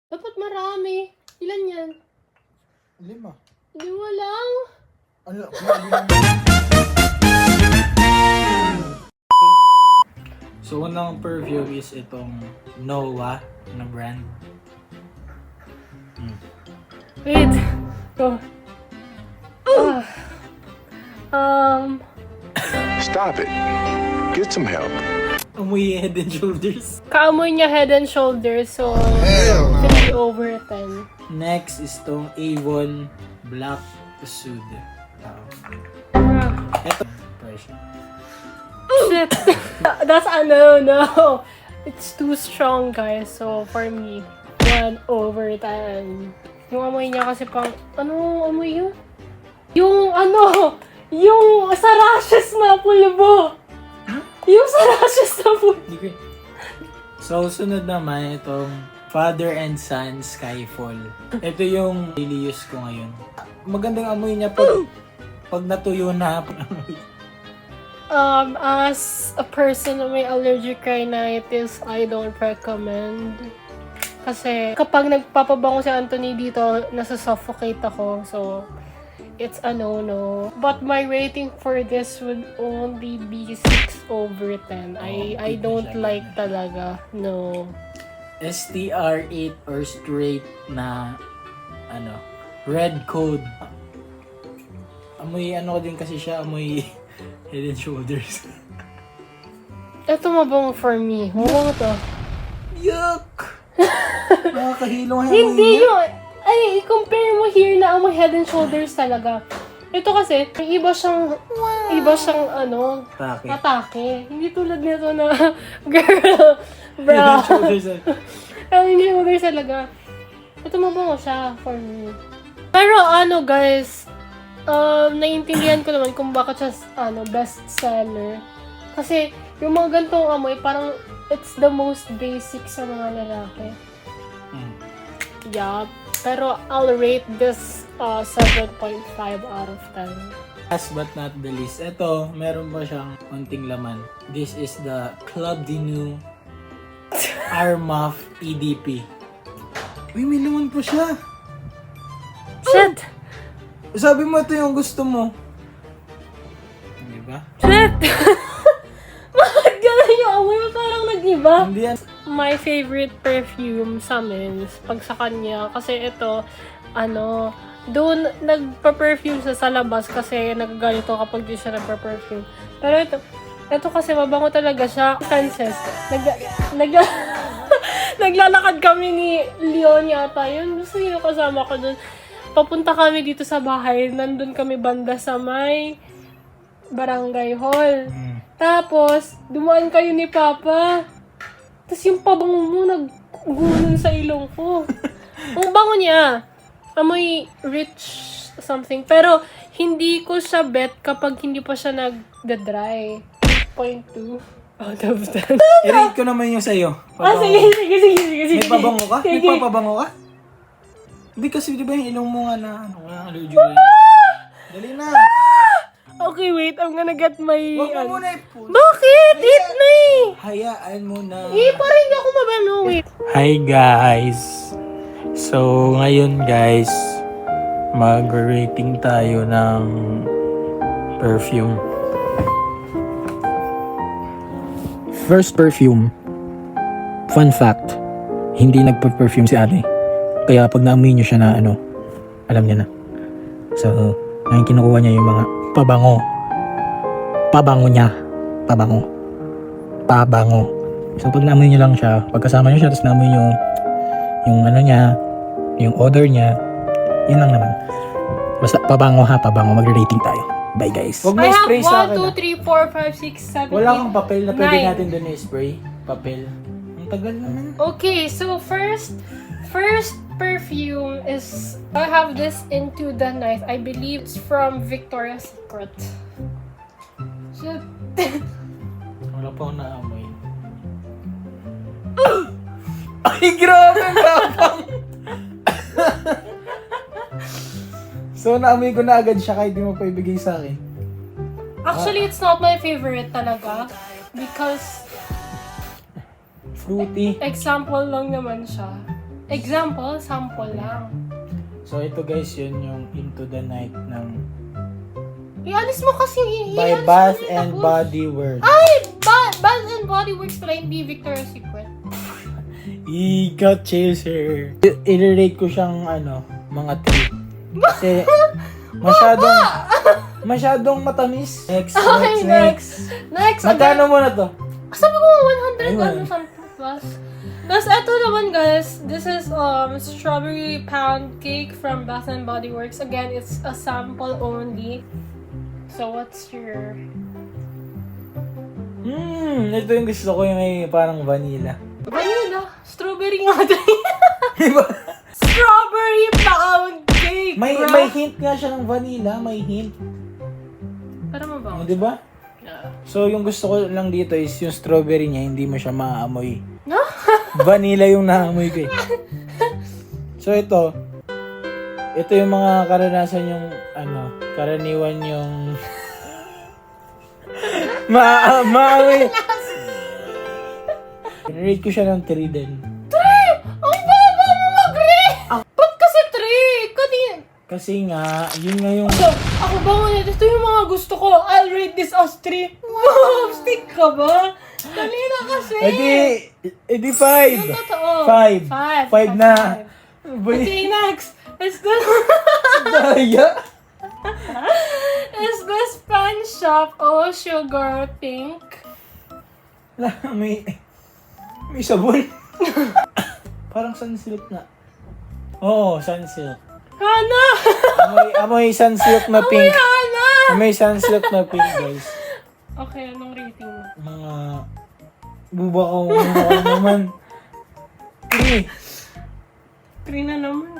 Dapat marami. Ilan yan? 5. 2 lang. Ano? So, unang perfume is itong Noah na brand. Wait. Go. Stop it. Get some help. Amoy Head and Shoulders. Kaamoy niya Head and Shoulders, so 3 over 10. Next is itong Avon Black Sud. Ito, pressure. Shit. That's a no. It's too strong, guys. So, for me, 1 over 10. Yung amoy niya kasi pang, ano amoy yun? Yung yung sarashes na pulbo. Yung sarashes na pulbo. So, sunod naman itong Father and Son Skyfall. Ito yung daily use ko ngayon. Magandang amoy niya pag natuyo na. As a person na may allergic rhinitis, I don't recommend. Kasi kapag nagpapabango si Anthony dito, nasa-suffocate ako. So, it's a no-no. But my rating for this would only be 6 over 10. I don't like talaga. No. STR8 or straight na red code. Amoy ko din kasi siya, amoy Head and Shoulders. Ito mabango for me. Mabango to. Yuck! Nakakahilong ang amoy Hindi niya. yun. Ay, i-compare mo here na amoy Head and Shoulders talaga. Ito kasi, may iba siyang Atake. atake. Hindi tulad nito na, girl, bro. Head and Shoulders. Head and Shoulders talaga. Ito mabango siya for me. Pero guys, naiintindihan ko naman kung bakit siya, best seller. Kasi, yung mga gantong amoy, parang, it's the most basic sa mga lalaki. Yeah. Pero, I'll rate this 7.5 out of 10. Last but not the least, ito, meron pa siyang konting laman. This is the Club de New Armaf EDP. Uy, may laman pa siya. Shit! Sabi mo ito yung gusto mo. Di ba? Shit! Bakit gano'n yung amoy mo parang nag-iba? Hindi yan. My favorite perfume sa men's, pag sa kanya, kasi ito, doon nagpa-perfume siya sa labas kasi nagaganito kapag di siya nagpa-perfume. Pero ito kasi mabango talaga siya. Frances, naglalakad kami ni Leon yata yun. Gusto niyo kasama ko doon. Papunta kami dito sa bahay. Nandun kami banda sa may barangay hall. Tapos, dumaan kayo ni Papa. Tapos yung pabango mo, nag-gulon sa ilong ko. Ang bango niya. Amoy rich something. Pero, hindi ko siya bet kapag hindi pa siya nag-dry. 8.2 out of 10. I-rate ko naman yung sa'yo. Sige. May pabango ka? May Sige. papabango ka? Hindi kasi di ba yung ilong mo nga na allergy ka? Dali na. Okay, wait. I'm gonna get my... Huwag mo muna i-put. Bakit? Eat na eh! Hayaan mo na. Parang hindi ako mabano. Wait. Hi guys! So ngayon guys, mag-rating tayo ng perfume. First perfume. Fun fact, hindi nagpa-perfume si ate. Kaya pag naamoy niyo siya na alam niya na. So, ngayon kinukuha niya yung mga pabango. Pabango niya. Pabango. So, pag naamoy niyo lang siya, pagkasama niyo siya, tapos naamoy niyo yung niya, yung odor niya, yun lang naman. Basta pabango. Mag-rating tayo. Bye guys. Huwag I have 1, 2, 3, 4, 5, 6, 7, Wala kang papel na pwede 9. natin doon i-spray. Papel. Ang tagal naman. Okay, so first perfume is, I have this Into the Night. I believe it's from Victoria's Secret. Shit. Wala pa akong naamoy. Ay, grabe ang tapang! So, naamoy ko na agad siya kahit di mo pa ibigay sa akin. Actually, it's not my favorite talaga. Because, Fruity. example lang naman siya. Example, sample lang. So ito guys, yun yung Into the Night ng Ialis mo kasi by ialis mo Bath yung and tapos. Body Works. Ay! Bath and Body Works pala, hindi Victoria's Secret. Ika chaser. I-rate ko siyang mga 3. Kasi masyadong matamis. Next. Okay, next. Next, Magkano mo na to? sabi ko 100 Ayun. something plus. Tapos ito naman guys, this is strawberry pound cake from Bath and Body Works. Again, it's a sample only. So what's your... Ito yung gusto ko, yung may parang vanilla. Vanilla. Strawberry nga din. Diba? Strawberry pound cake, May bro. hint nga siya ng vanilla, may hint. Para mabango. Di ba? Yeah. So yung gusto ko lang dito is yung strawberry niya, hindi mo siya maaamoy. No? Vanilla yung naamoy ko eh. So ito yung mga karanasan yung karaniwan yung maamoy. Rate ko siya ng 3 din. 3! Ang baba mo mag-rate! Ba't kasi 3? Kanina. Kasi nga, yun nga yung... So, ako ba nga ito yung mga gusto ko. I'll rate this as 3. Wow! Stick ka ba? Dali na kasi. Edi 5. Yung totoo. 5 na. Okay, next. It's the... Daya. It's the Span Shop All Sugar Pink. May sabon. Parang sunsilk na. Oo, sunsilk. Hana! Amoy sunsilk na pink. Hana! Amoy sunsilk na pink, guys. Okay, anong rating mo? Mga buba ko naman. 3. 3 na naman.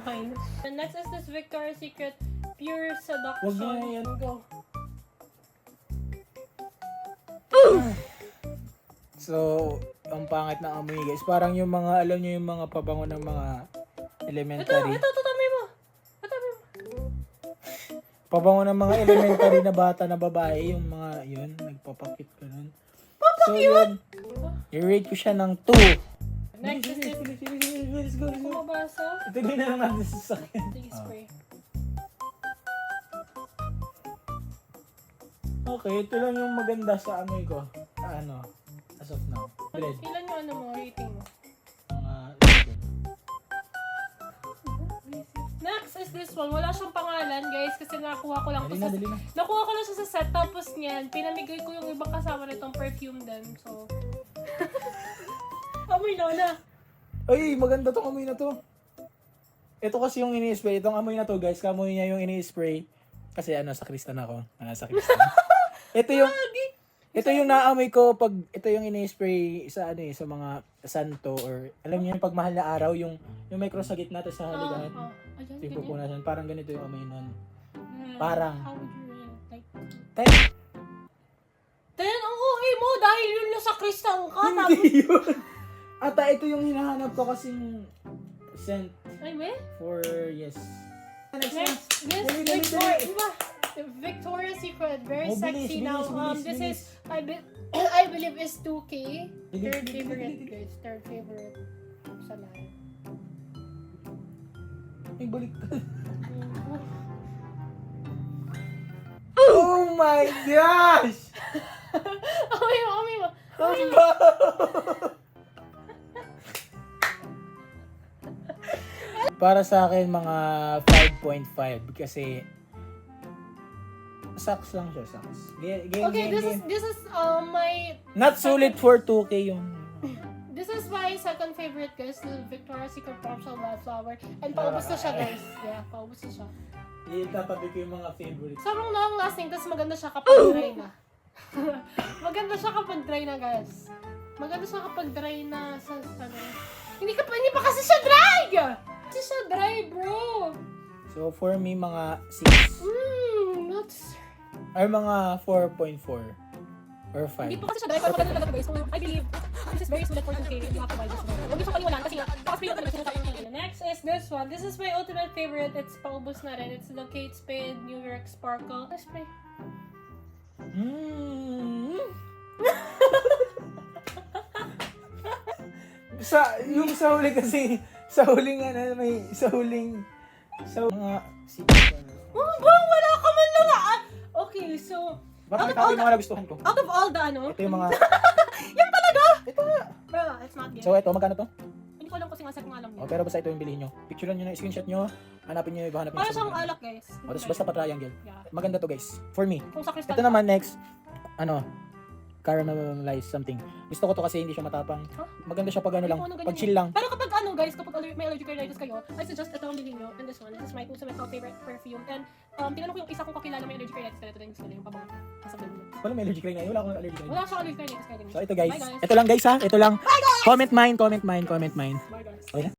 Okay. And next is this Victoria's Secret Pure Seduction. Wag na yan. Go. So, ang pangit na amoy, guys. Parang yung mga, alam nyo yung mga pabango ng mga elementary. Ito, tabi mo. Pabango ng mga elementary na bata na babae, yung mga, yun, nagpapakit ko nun. So, yun. I-rate ko siya ng 2. Next is this. Let's go. Kung mabasa, Ito na lang natin sa sakin. sige spray. Okay, ito lang yung maganda sa amoy ko. As of now. Bread. Ilan yung ano mo, rating mo? Mga Next is this one. Wala siyang pangalan, guys, kasi nakuha ko lang to dali na. Nakuha ko lang siya sa set, tapos niyan, pinamigay ko yung ibang kasama nitong perfume din, so... Amoy na. Ay, maganda tong amoy na to. Ito kasi yung ini-spray. Itong amoy na to, guys. Kamoy niya yung ini-spray. Kasi sa Kristan ako. Sa Kristan. Ito yung naamoy ko pag ito yung ini-spray sa sa mga santo or alam niyo yung pag mahal na araw yung may cross sa gitna tapos sa haligan. Ayan, Yung ganyan. pupunasan. Parang ganito yung amoy nun. Yeah. Parang. How would you rate? Like, 10. 10? Ang okay mo dahil yun na sa kristal ka. Tapos, Hindi yun. Ata, ito yung hinahanap ko kasing scent ay, be? for yes. Next, Dali, this dali. Victoria's Secret, very Oh, sexy bilis, now. bilis, This bilis. is, I believe is 2K. Bilis, Third bilis, favorite, bilis. guys. Third favorite sa lahat. Ay, baliktad. Oh my gosh! Amoy mo. Para sa akin, mga 5.5 kasi sucks lang siya, sucks. Okay, this is my Not sulit for 2K yung... This is my second favorite, guys, the Victoria's Secret Bombshell Wildflower. And paubos na siya, guys. Yeah, paubos na siya. Itatabi ko yung mga favorites. Sobrang long-lasting, tapos maganda siya kapag dry na. Maganda siya kapag dry na, guys. Maganda siya kapag dry na sa Hindi pa kasi siya dry! Kasi siya dry, bro! So for me, mga 6 That's... or mga 4.4 or 5. Hindi pa kasi siya dry, pero maganda talaga, guys. So, I believe this is very sulit for 2K. You have to buy this one. Huwag niyo siya paliwanan kasi nakaspray na talaga siya. Next is this one. This is my ultimate favorite. It's paubos na rin. It's the Kate Spade New York Sparkle. Spray. Yung sa huli kasi, sa huling ano, may, sa mga, Bang, wala ka man lang ah. Okay, so, baka ito yung mga nagustuhan ko. out of all the ano, Ito yung mga, yan talaga! ito nga. Bro, it's not good. So ito, magkano to? Hindi ko alam kasi nga sa kung alam O, niyo. pero basta ito yung bilhin nyo. Picturean nyo na, screenshot nyo, hanapin nyo, hanapin nyo. Para siyang alak, guys. O, tapos basta pa-triangle. Yeah. Maganda to guys, for me. Kung sa crystal. Ito naman next, ano, caramelized something. Gusto ko to kasi hindi siya matapang. Huh? Maganda siya pag ano lang, Ayoko ng ganyan pag chill lang. Pero kapag ano guys, kapag may allergic rhinitis kayo, I suggest ito ang bilhin nyo. And this one, this is my also my favorite perfume. And tinanong ko yung isa kong kakilala may allergic rhinitis kaya ito yung gusto niya, yung pabango. Sasabihin mo. Wala may allergic rhinitis, wala akong allergic rhinitis. Wala siyang allergic rhinitis kaya ganyan. So ito guys, Bye guys. ito lang guys ha, ito lang. Comment mine. Bye guys. Okay na?